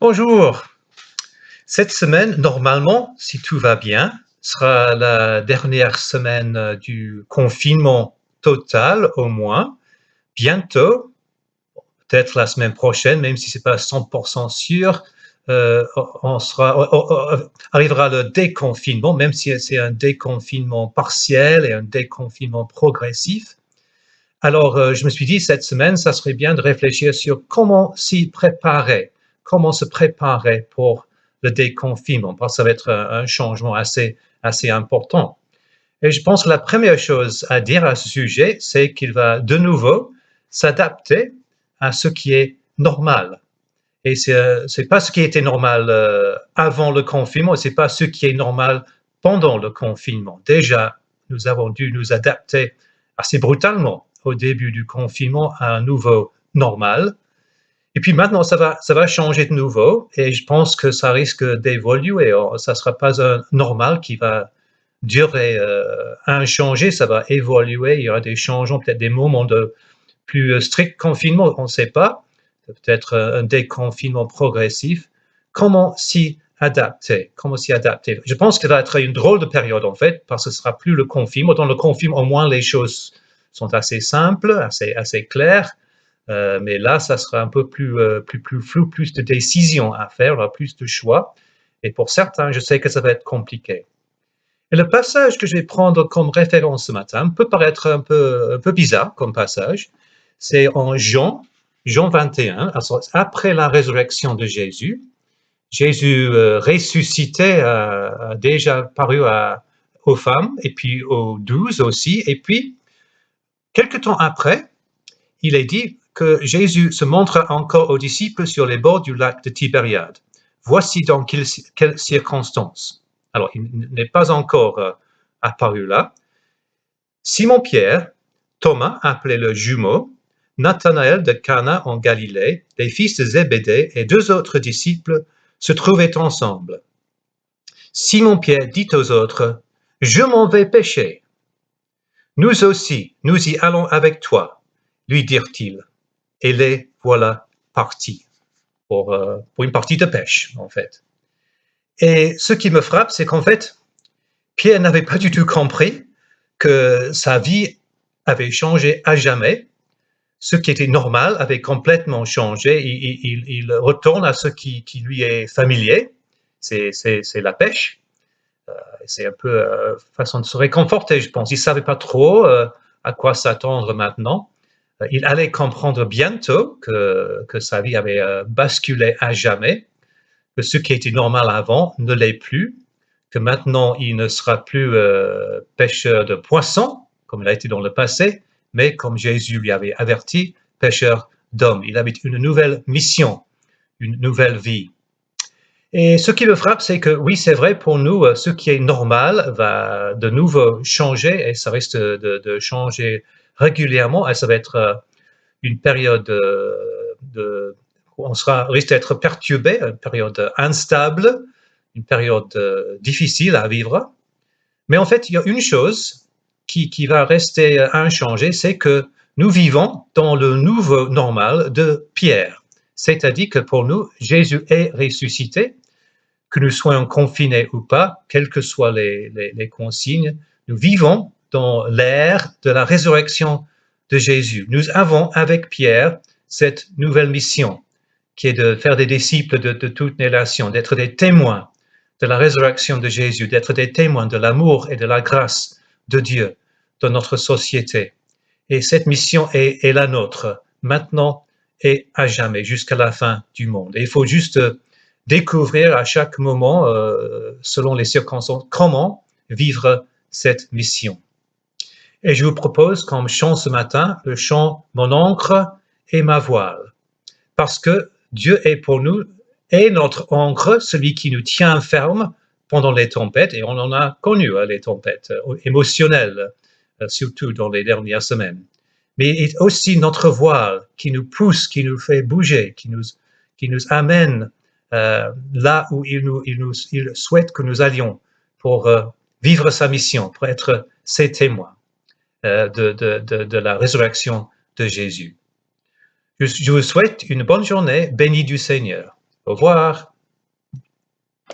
Bonjour. Cette semaine, normalement, si tout va bien, sera la dernière semaine du confinement total au moins. Bientôt, peut-être la semaine prochaine, même si c'est pas 100% sûr, arrivera le déconfinement, même si c'est un déconfinement partiel et un déconfinement progressif. Alors, je me suis dit, cette semaine, ça serait bien de réfléchir sur comment s'y préparer, comment se préparer pour le déconfinement, parce que ça va être un changement assez important. Et je pense que la première chose à dire à ce sujet, c'est qu'il va de nouveau s'adapter à ce qui est normal. Et c'est pas ce qui était normal avant le confinement, c'est pas ce qui est normal pendant le confinement. Déjà, nous avons dû nous adapter assez brutalement au début du confinement à un nouveau normal. Et puis maintenant, ça va changer de nouveau et je pense que ça risque d'évoluer. Ça sera pas un normal qui va durer inchangé, ça va évoluer. Il y aura des changements, peut-être des moments de plus strict confinement, on ne sait pas. Peut-être un déconfinement progressif. Comment s'y adapter? Comment s'y adapter? Je pense que ça va être une drôle de période en fait, parce que ce sera plus le confinement. Dans le confinement, au moins les choses sont assez simples, assez claires. Mais là, ça sera un peu plus flou, plus de décisions à faire, plus de choix. Et pour certains, je sais que ça va être compliqué. Et le passage que je vais prendre comme référence ce matin peut paraître un peu bizarre comme passage. C'est en Jean 21, après la résurrection de Jésus. Jésus ressuscité a déjà paru aux femmes et puis aux 12 aussi. Et puis, quelque temps après, il est dit que Jésus se montre encore aux disciples sur les bords du lac de Tibériade. Voici dans quelles circonstances. Alors, il n'est pas encore apparu là. Simon-Pierre, Thomas, appelé le jumeau, Nathanaël de Cana en Galilée, les fils de Zébédée et deux autres disciples se trouvaient ensemble. Simon-Pierre dit aux autres, « Je m'en vais pêcher. »« Nous aussi, nous y allons avec toi, » lui dirent-ils. Et les voilà partis pour une partie de pêche, en fait. Et ce qui me frappe, c'est qu'en fait, Pierre n'avait pas du tout compris que sa vie avait changé à jamais. Ce qui était normal avait complètement changé. Il retourne à ce qui lui est familier, c'est la pêche. C'est un peu façon de se réconforter, je pense. Il ne savait pas trop à quoi s'attendre maintenant. Il allait comprendre bientôt que sa vie avait basculé à jamais, que ce qui était normal avant ne l'est plus, que maintenant il ne sera plus pêcheur de poissons, comme il a été dans le passé, mais comme Jésus lui avait averti, pêcheur d'hommes. Il avait une nouvelle mission, une nouvelle vie. Et ce qui me frappe, c'est que oui, c'est vrai pour nous, ce qui est normal va de nouveau changer et ça risque de changer régulièrement et ça va être une période où on risque d'être perturbé, une période instable, une période difficile à vivre. Mais en fait, il y a une chose qui va rester inchangée, c'est que nous vivons dans le nouveau normal de Pierre. C'est-à-dire que pour nous, Jésus est ressuscité, que nous soyons confinés ou pas, quelles que soient les consignes, nous vivons dans l'ère de la résurrection de Jésus. Nous avons avec Pierre cette nouvelle mission qui est de faire des disciples de toutes les nations, d'être des témoins de la résurrection de Jésus, d'être des témoins de l'amour et de la grâce de Dieu dans notre société. Et cette mission est la nôtre, maintenant et à jamais, jusqu'à la fin du monde. Et il faut juste découvrir à chaque moment, selon les circonstances, comment vivre cette mission. Et je vous propose comme chant ce matin, le chant « Mon ancre et ma voile ». Parce que Dieu est pour nous, est notre ancre, celui qui nous tient ferme pendant les tempêtes, et on en a connu les tempêtes émotionnelles, surtout dans les dernières semaines. Mais il est aussi notre voile qui nous pousse, qui nous fait bouger, qui nous amène là où il souhaite que nous allions pour vivre sa mission, pour être ses témoins de la résurrection de Jésus. Je vous souhaite une bonne journée bénie du Seigneur. Au revoir.